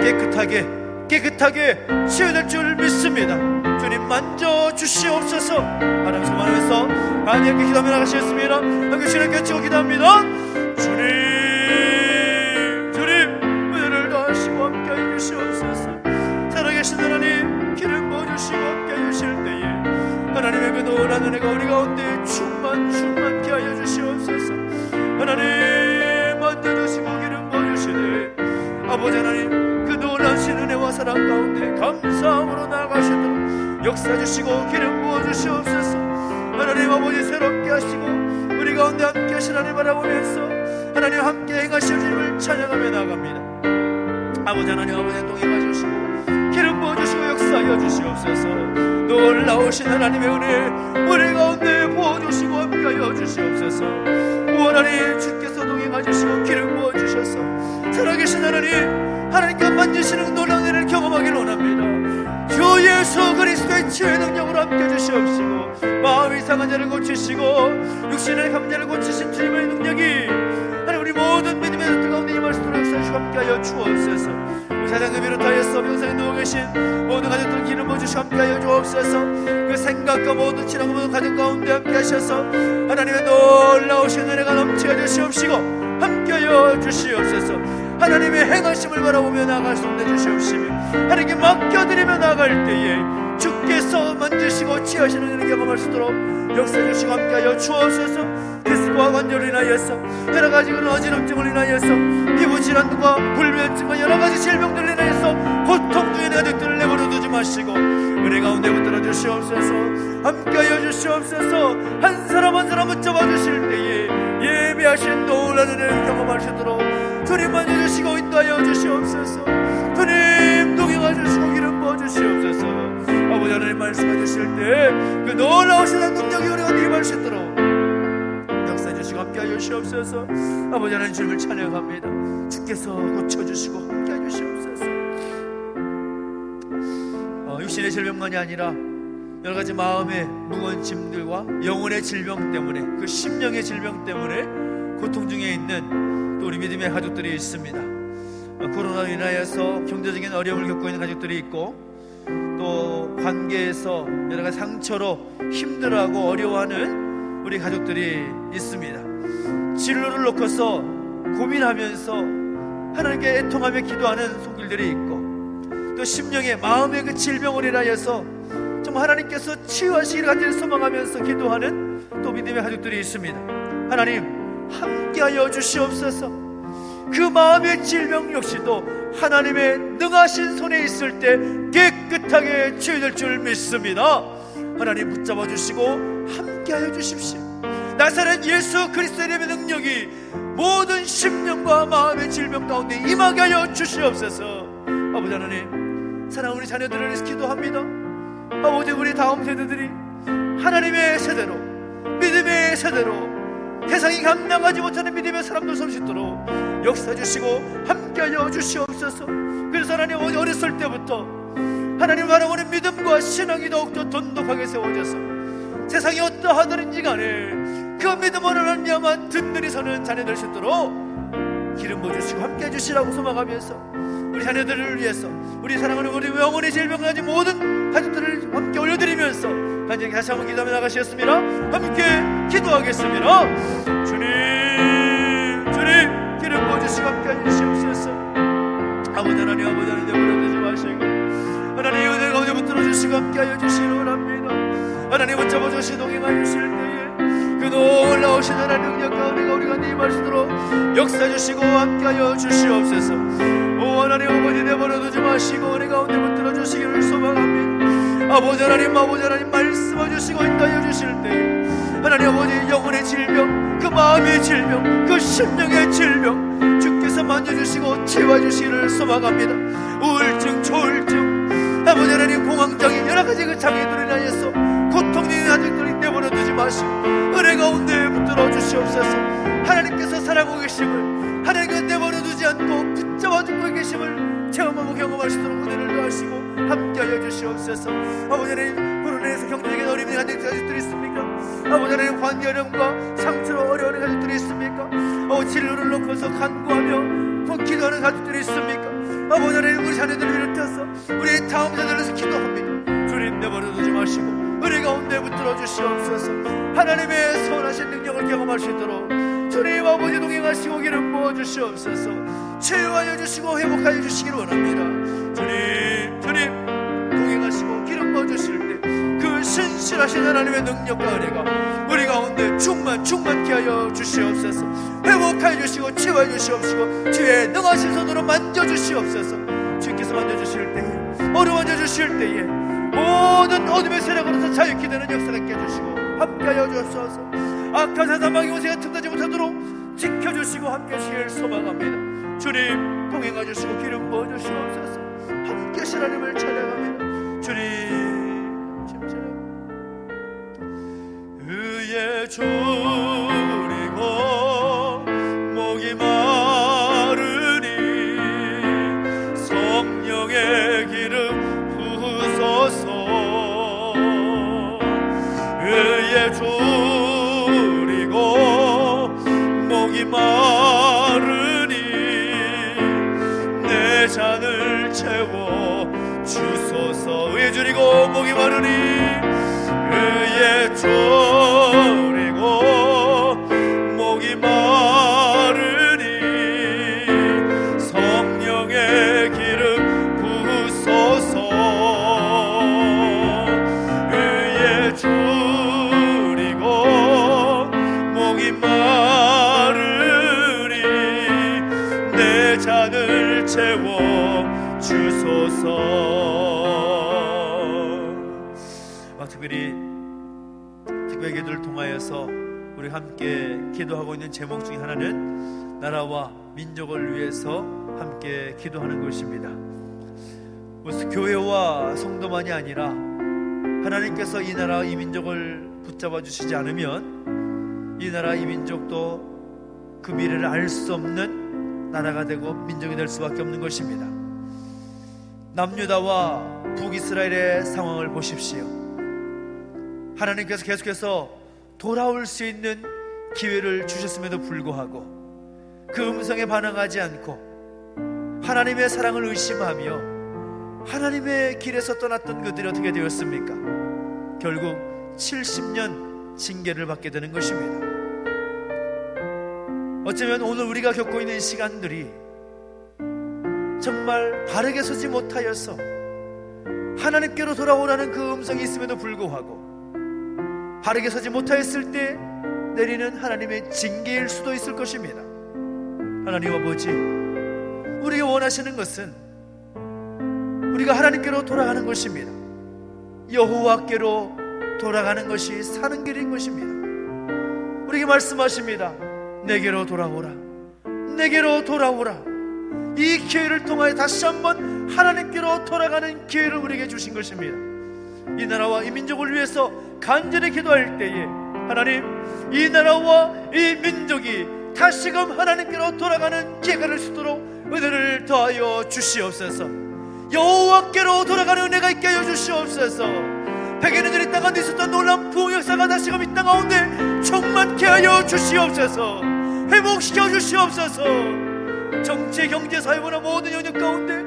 깨끗하게 치유될 줄 믿습니다. 주님 만져주시옵소서. 하나님 소망하면서 간절히 기도하며 나가시겠습니다. 함께 주님 껴치고 기도합니다. 주님 은혜를 더하시고 함께하여 주시옵소서. 살아계신 하나님 기름 부어주시고 함께하여 주실 때에 하나님의 그 놀라운 은혜가 우리 가운데 충만케 하여 주시옵소서. 하나님 만져주시고 기름 부어주시되 아버지 하나님 그 놀라우신 은혜와 사랑 가운데 감사함으로 나아가시도록 역사주시고 기름 부어주시옵소서. 하나님 아버지 새롭게 하시고 우리 가운데 함께 하신 하나님 바라보면서 하나님 함께 행하실 주님을 찬양하며 나아갑니다. 아버지 하나님 아버지 동행해 주시고 기름 부어주시고 역사하여 주시옵소서. 놀라우신 하나님의 은혜 우리 가운데 부어주시고 함께하여 주시옵소서. 오 하나님 주께서 동행해 주시고 기름 부어주셔서 살아계신 하나님께 만지시는 놀라운 은혜를 경험하기를 원합니다. 주 예수 그리스도의 치유의 능력으로 함께 주시옵시고 마음이 상한 자를 고치시고 육신의 감자를 고치신 주님의 능력이 하나님 우리 모든 믿음의 자들 가운데 임하시도록 역사하시고 함께하여 주옵소서. 우리 사장을 비롯하여서 병상에 누워 계신 모든 가족들 기름 부어주시고 함께하여 주옵소서. 그 생각과 모든 지나고 모든 가족 가운데 함께하셔서 하나님의 놀라우신 은혜가 넘치게 주시옵시고 함께하여 주시옵소서. 하나님의 행하심을 바라보며 나아갈 수 있게 주시옵시며 하나님께 맡겨드리며 나아갈 때에 주께서 만지시고 치하시는 은혜를 경험할 수 있도록 역사해 주시고 함께하여 주옵소서. 디스크와 관절로 인하여서 여러 가지 그런 어지럼증을 인하여서 피부질환과 불면증과 여러 가지 질병들로 인하여서 고통 중에 가족들을 내버려 두지 마시고 은혜 가운데 붙들어 주시옵소서. 함께하여 주시옵소서. 한 사람 한 사람 붙잡아 주실 때에 예비하신 놀라운 은혜를 경험할 수 있도록 주님 만져주시고 인도하여 주시옵소서. 주님 동행하 주시고 기름 부어 주시옵소서. 아버지 하나님 말씀해 주실 때 그 놀라우신 능력이 우리가 임할 수 있도록 역사해 주시고 함께하여 주시옵소서. 아버지 하나님 주님을 찬양합니다. 주께서 고쳐주시고 함께하여 주시옵소서. 육신의 질병만이 아니라 여러 가지 마음의 무거운 짐들과 영혼의 질병 때문에 그 심령의 질병 때문에 고통 중에 있는 또 우리 믿음의 가족들이 있습니다. 코로나로 인하여서 경제적인 어려움을 겪고 있는 가족들이 있고 또 관계에서 여러 가지 상처로 힘들어하고 어려워하는 우리 가족들이 있습니다. 진로를 놓고서 고민하면서 하나님께 애통하며 기도하는 손길들이 있고 또 심령의 마음의 그 질병을 인하여서 정말 하나님께서 치유하시기를 간절히 소망하면서 기도하는 또 믿음의 가족들이 있습니다. 하나님 함께하여 주시옵소서. 그 마음의 질병 역시도 하나님의 능하신 손에 있을 때 깨끗하게 치유될 줄 믿습니다. 하나님 붙잡아 주시고 함께하여 주십시오. 나사렛 예수 그리스도의 이름의 능력이 모든 심령과 마음의 질병 가운데 임하게 하여 주시옵소서. 아버지 하나님 사랑하는 우리 자녀들을 위해서 기도합니다. 아버지 우리 다음 세대들이 하나님의 세대로 믿음의 세대로 세상이 감당하지 못하는 믿음의 사람들 설 수 있도록 역사 주시고 함께하여 주시옵소서. 그래서 하나님 어렸을 때부터 하나님 바라보는 믿음과 신앙이 더욱더 돈독하게 세워져서 세상이 어떠하든지 간에 그 믿음으로 말미암아 든든히 서는 자녀들 수 있도록 기름 부어주시고 함께해 주시라고 소망하면서 우리 자녀들을 위해서 우리 사랑하는 우리 영혼의 질병을 가진 모든 가족들을 함께 올려드리면서 간절히 다시 한번 기도하며 나가시겠습니다. 함께 기도하겠습니다. 주님 기름 부어주시고 함께해 주시옵소서. 아버지 하나님 내버려두지 마시고 하나님 은혜 가운데 붙들어 주시고 함께하여 주시기 원합니다. 하나님 붙잡아 주시 동행하여 주실 때에 그 놀라우신 하나님 능력과 은혜가 우리가 네 말씀으로 역사 주시고 함께하여 주시옵소서. 오 하나님 아버지 내버려두지 마시고 은혜 가운데 붙들어 주시기를 소망합니다. 아버지 하나님 말씀해 주시고 인도하여 주실 때에 하나님 아버지 영혼의 질병, 그 마음의 질병, 그 심령의 질병 주께서 만져주시고 치워주시기를 소망합니다. 우울증, 조울증, 아버지 하나님 공황장애 여러가지 그 장애들을 인하여서 고통이 아직들이 내버려두지 마시고 은혜 가운데 붙들어 주시옵소서. 하나님께서 살아가고 계심을 하나님께서 내버려두지 않고 붙잡아 주고 계심을 체험하고 경험할 수 있도록 은혜를 더하시고 함께하여 주시옵소서. 아버지 하나님 코로나에서 경제적인 어려움이 가진 가족들이 있습니까? 아버지 하나님 관계 어려움과 상처로 어려운 가족들이 있습니까? 진료를 놓고서 간구하며 기도하는 가족들이 있습니까? 아버지 하나님 우리 자녀들을 비롯해서 우리 다음 자녀들에서 기도합니다. 주님 내버려두지 마시고 은혜 가운데 붙들어 주시옵소서. 하나님의 선하신 능력을 경험할 수 있도록 주님 아버지 동행하시고 기름 부어 주시옵소서. 치유하여 주시고 회복하여 주시기를 원합니다. 주님 동행하시고 기름 부어 주실 때 그 신실하신 하나님의 능력과 은혜가 우리 가운데 충만케 하여 주시옵소서. 회복하여 주시고 치유하여 주시옵시고 주의 능하신 손으로 만져주시옵소서. 주께서 만져주실 때에 어루만져 주실 때에 모든 어둠의 세력으로서 자유케 되는 역사가 있게 해주시고 함께하여 주옵소서. 악한 사단방이 오세가 틈나지 못하도록 지켜주시고 함께하시길 소망합니다. 주님 동행하여 주시고 기름 부어주시옵소서. 함께하신 하나님을 찬양합니다. 주님 의에 줄이고 목이 마르니 성령의 기름 부으소서. 의에 줄이고 목이 마르니 내 잔을 채워 주소서. 의에 줄이고 목이 마르니 의에 줄이고 목이 마르니 성령의 기름 부으소서. 의에 줄이고 목이 마르니 내 잔을 채워 주소서. 특별히 기도를 통하여서 우리 함께 기도하고 있는 제목 중에 하나는 나라와 민족을 위해서 함께 기도하는 것입니다. 무슨 교회와 성도만이 아니라 하나님께서 이 나라 이 민족을 붙잡아 주시지 않으면 이 나라 이 민족도 그 미래를 알 수 없는 나라가 되고 민족이 될 수밖에 없는 것입니다. 남유다와 북이스라엘의 상황을 보십시오. 하나님께서 계속해서 돌아올 수 있는 기회를 주셨음에도 불구하고 그 음성에 반응하지 않고 하나님의 사랑을 의심하며 하나님의 길에서 떠났던 그들이 어떻게 되었습니까? 결국 70년 징계를 받게 되는 것입니다. 어쩌면 오늘 우리가 겪고 있는 시간들이 정말 바르게 서지 못하여서 하나님께로 돌아오라는 그 음성이 있음에도 불구하고 바르게 서지 못하였을 때 내리는 하나님의 징계일 수도 있을 것입니다. 하나님 아버지, 우리가 원하시는 것은 우리가 하나님께로 돌아가는 것입니다. 여호와께로 돌아가는 것이 사는 길인 것입니다. 우리에게 말씀하십니다. 내게로 돌아오라, 내게로 돌아오라. 이 기회를 통하여 다시 한번 하나님께로 돌아가는 기회를 우리에게 주신 것입니다. 이 나라와 이 민족을 위해서 간절히 기도할 때에 하나님, 이 나라와 이 민족이 다시금 하나님께로 돌아가는 기회가 될 수 있도록 은혜를 더하여 주시옵소서. 여호와께로 돌아가는 은혜가 있게 하여 주시옵소서. 백여년 전 이 땅 가운데 있었던 놀라운 부흥 역사가 다시금 이 땅 가운데 충만케 하여 주시옵소서. 회복시켜 주시옵소서. 정치, 경제, 사회문화 모든 영역 가운데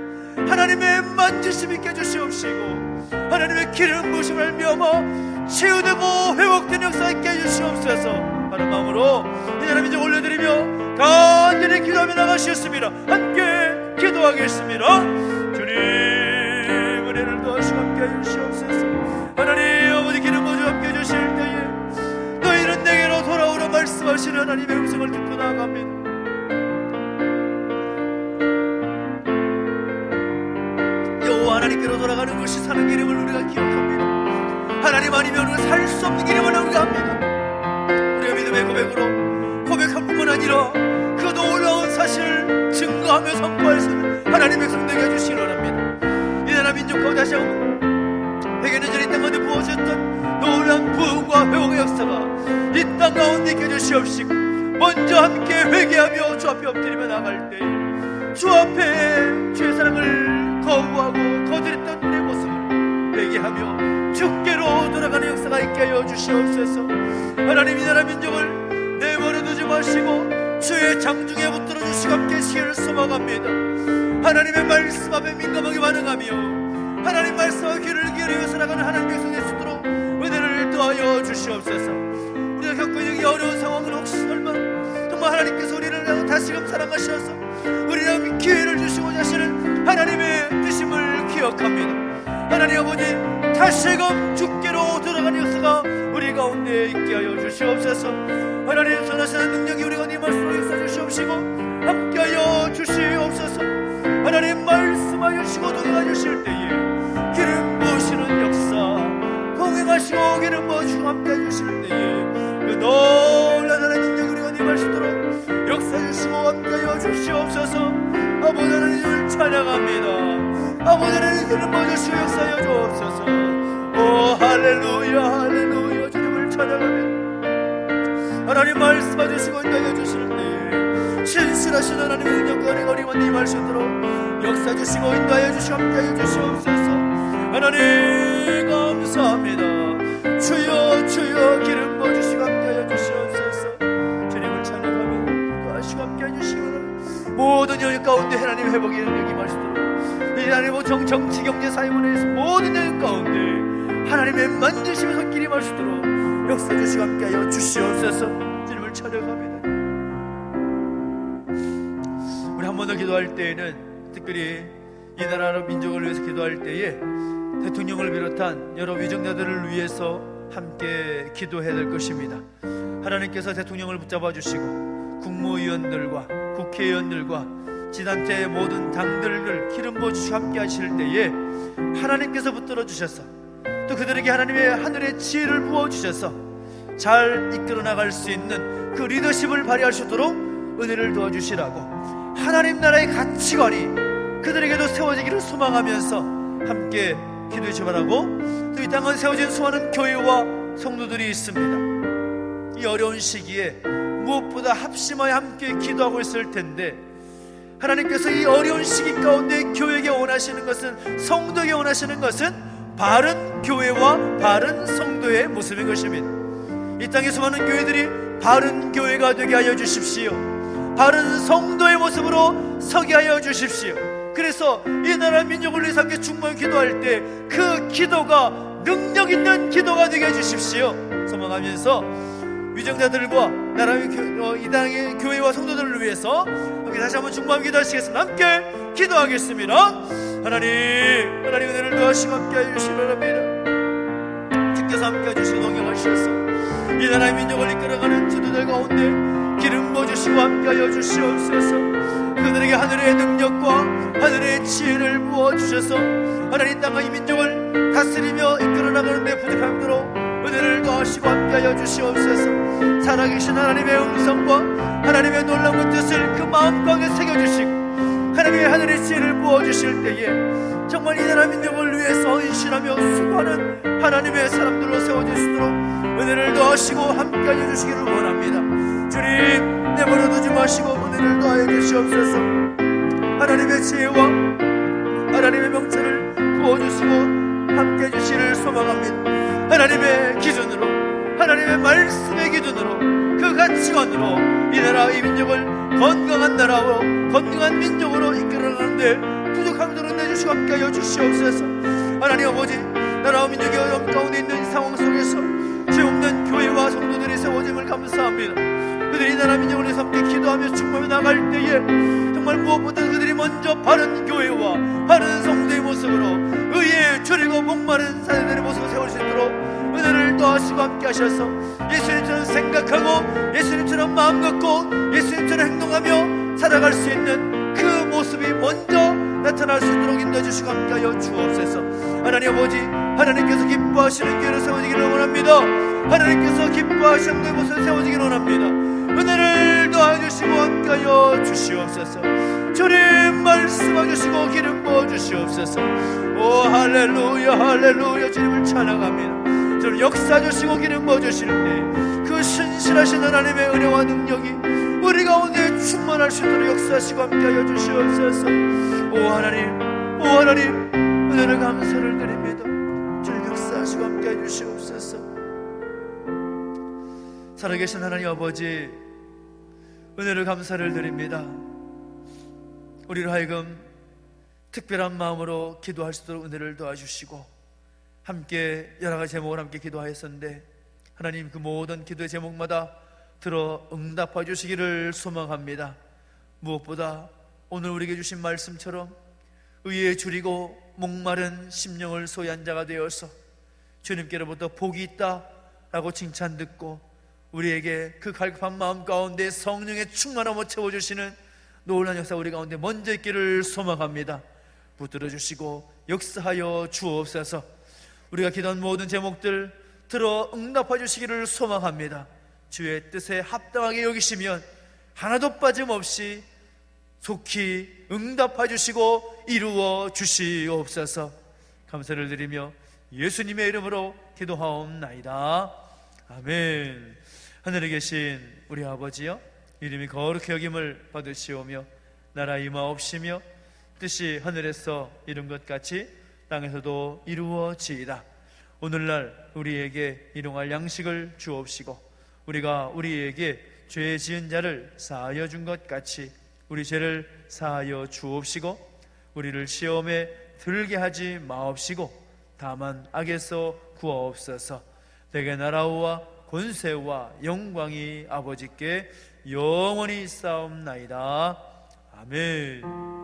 하나님의 만지심 있게 해주시옵시고 하나님의 기름 부으심을 알미하며 치유되고 회복된 역사 있게 해주시옵소서 하는 마음으로 이 나라 민족 올려드리며 간절히 기도하며 나가시겠습니다. 함께 기도하겠습니다. 주님 은혜를 더하시고 함께 해주시옵소서. 하나님 아버지 기름 부으시고 함께 해주실 때에 너희는 내게로 돌아오라 말씀하시는 하나님의 음성을 듣고 나아갑니다. 하나님께로 돌아가는 것이 사는 이름을 우리가 기억합니다. 하나님 아니면 우리가 살 수 없는 이름을 우리가 합니다. 우리가 믿음의 고백으로 고백할 뿐만 아니라 그 놀라운 사실을 증거하며 선포할 수 있는 하나님의 백성 되게 해주시기 원합니다. 이 나라 민족 가운데 다시 한번 백여년 전 이 땅 가운데 부어주셨던 놀라운 부흥과 회복의 역사가 이 땅 가운데 있게 해주시옵시고 먼저 함께 회개하며 주 앞에 엎드리며 나갈 때 주 앞에 주의 사랑을 거부하고 거절했던 우리의 모습을 회개하며 주께로 돌아가는 역사가 있게 하여 주시옵소서. 하나님 이 나라 민족을 내버려 두지 마시고 주의 장중에 붙들어 주시고 함께 시를 소망합니다. 하나님의 말씀 앞에 민감하게 반응하며 하나님 말씀 앞에 귀를 기울이며 살아가는 하나님의 백성 될 수 있도록 은혜를 더하여 주시옵소서. 우리가 겪고 있는 이 어려운 상황을 혹시 설마 정말 하나님께서 우리를 다시금 사랑하셔서 우리는 기회를 주시고자 하시는 하나님의 뜻임을 기억합니다. 하나님 아버지 다시금 주께로 돌아가는 역사가 우리 가운데 있게 하여 주시옵소서. 하나님 선하시는 능력이 우리 가운데 말씀으로 역사 주시옵시고 함께하여 주시옵소서. 하나님 말씀하여 주시고 동행하여 주실 때에 기름 부으시는 역사 동행하시고 기름 부으시고 함께하여 주실 때에 그 놀라운 하나님 능력이 우리 가운데 말씀으로 역사 주시고 함께하여 주시옵소서. 아버지 하나님을 찬양합니다. 아버지 하나님 기름 부어주시고 역사하여 주옵소서. 오 할렐루야 할렐루야 주님을 찬양합니다. 하나님 말씀하시고 인도하여 주시는데 신실하신 하나님의 능력과 은혜가 우리 가운데 임할 수 있도록 역사 주시고 인도하여 주시고 함께하여 주시옵소서. 하나님 감사합니다. 주여 주여 기름 부어주시고 함께하여 주시옵소서. 주님을 찬양하며 도와주시고 함께하여 주시고 모든 영역 가운데 하나님 회복의 능력이 임할 수 있도록 이 하나님 정치 경제 사회문화에서 모든 영역 가운데 하나님의 만드심의 손길이 임할 수 있도록 역사 주시고 함께하여 주시옵소서. 주님을 찬양합니다. 우리 한 번 더 기도할 때에는 특별히 이 나라 민족을 위해서 기도할 때에 대통령을 비롯한 여러 위정자들을 위해서 함께 기도해야 될 것입니다. 하나님께서 대통령을 붙잡아 주시고 국무위원들과 국회의원들과 지단체의 모든 당들을 기름 부어주시고 함께 하실 때에 하나님께서 붙들어 주셔서 또 그들에게 하나님의 하늘의 지혜를 부어주셔서 잘 이끌어 나갈 수 있는 그 리더십을 발휘할 수 있도록 은혜를 도와주시라고 하나님 나라의 가치관이 그들에게도 세워지기를 소망하면서 함께 기도해 주시기 바라고 또 이 땅은 세워진 수많은 교회와 성도들이 있습니다. 이 어려운 시기에 무엇보다 합심하여 함께 기도하고 있을 텐데 하나님께서 이 어려운 시기 가운데 교회에게 원하시는 것은 성도에게 원하시는 것은 바른 교회와 바른 성도의 모습인 것입니다. 이 땅의 수많은 교회들이 바른 교회가 되게 하여 주십시오. 바른 성도의 모습으로 서게 하여 주십시오. 그래서 이 나라 민족을 위해서 함께 충만히 기도할 때 그 기도가 능력 있는 기도가 되게 해주십시오. 소망하면서 위정자들과 나라의 이 땅의 교회와 성도들을 위해서 함께 다시 한번 충만히 기도하시겠습니다. 함께 기도하겠습니다. 하나님 은혜를 도와주시고 함께 해주시기 바랍니다. 주께서 함께 해주시고 동행하셔서 이 나라의 민족을 이끌어가는 지도들 가운데 기름 부어주시고 함께 하여 주시옵소서. 그들에게 하늘의 능력과 하늘의 지혜를 부어주셔서 하나님 땅과 이 민족을 다스리며 이끌어나가는 데 부족함도록 은혜를 더하시고 함께하여 주시옵소서. 살아계신 하나님의 음성과 하나님의 놀라운 뜻을 그 마음 가운데 새겨주시고 하나님의 하늘의 지혜를 부어주실 때에 정말 이 나라 민족을 위해서 헌신하며 수고하는 하나님의 사람들로 세워주시도록 은혜를 더하시고 함께하여 주시기를 원합니다. 주님, 내버려두지 마시고 은혜를 더하여 주시옵소서. 하나님의 지혜와 하나님의 명철을 부어주시고 함께해 주시기를 소망합니다. 하나님의 기준으로, 하나님의 말씀의 기준으로, 그 가치관으로 이 나라 이 민족을 건강한 나라로, 건강한 민족으로 이끌어가는데 부족함들을 내주시고 함께하여 주시옵소서. 하나님 아버지, 나라와 민족의 어려움 가운데 있는 이 상황 속에서 죄 없는 교회와 성도들이 세워짐을 감사합니다. 그들이 이 나라 민족을 위해서 함께 기도하며 충만히 나갈 때에 정말 무엇보다 그들이 먼저 바른 교회와 바른 성도의 모습으로 의에 줄이고 목마른 사람들의 모습을 세울 수 있도록 은혜를 더하시고 함께 하셔서 예수님처럼 생각하고 예수님처럼 마음 갖고 예수님처럼 행동하며 살아갈 수 있는 그 모습이 먼저 나타날 수 있도록 인도해 주시고 함께하여 주옵소서. 하나님 아버지, 하나님께서 기뻐하시는 교회를 세워지기를 원합니다. 하나님께서 기뻐하시는 교회 모습을 세워지기를 원합니다. 은혜를 더해주시고 함께하여 주시옵소서. 주님 말씀해주시고 기름 부어주시옵소서. 오 할렐루야 할렐루야. 주님을 찬양합니다. 저를 역사주시고 기름 부어주실 때 그 신실하신 하나님의 은혜와 능력이 우리 가운데 충만할 수 있도록 역사하시고 함께하여 주시옵소서. 오 하나님, 오 하나님, 은혜를 감사를 드립니다. 주님 역사하시고 함께해 주시옵소서. 살아계신 하나님 아버지, 은혜를 감사를 드립니다. 우리를 하여금 특별한 마음으로 기도할 수 있도록 은혜를 도와주시고 함께 여러 가지 제목을 함께 기도하였었는데 하나님 그 모든 기도의 제목마다 들어 응답해 주시기를 소망합니다. 무엇보다 오늘 우리에게 주신 말씀처럼 의에 줄이고 목마른 심령을 소유한 자가 되어서 주님께로부터 복이 있다라고 칭찬 듣고 우리에게 그 갈급한 마음 가운데 성령의 충만함을 채워주시는 놀라운 역사 우리 가운데 먼저 있기를 소망합니다. 붙들어 주시고 역사하여 주옵소서. 우리가 기도한 모든 제목들 들어 응답해 주시기를 소망합니다. 주의 뜻에 합당하게 여기시면 하나도 빠짐없이 속히 응답해 주시고 이루어 주시옵소서. 감사를 드리며 예수님의 이름으로 기도하옵나이다. 아멘. 하늘에 계신 우리 아버지여, 이름이 거룩히 여김을 받으시오며 나라 임하옵시며 뜻이 하늘에서 이룬 것 같이 땅에서도 이루어지이다. 오늘날 우리에게 일용할 양식을 주옵시고 우리가 우리에게 죄 지은 자를 사하여 준 것 같이 우리 죄를 사하여 주옵시고 우리를 시험에 들게 하지 마옵시고 다만 악에서 구하옵소서. 내게 나라와 권세와 영광이 아버지께 영원히 있사옵나이다. 아멘.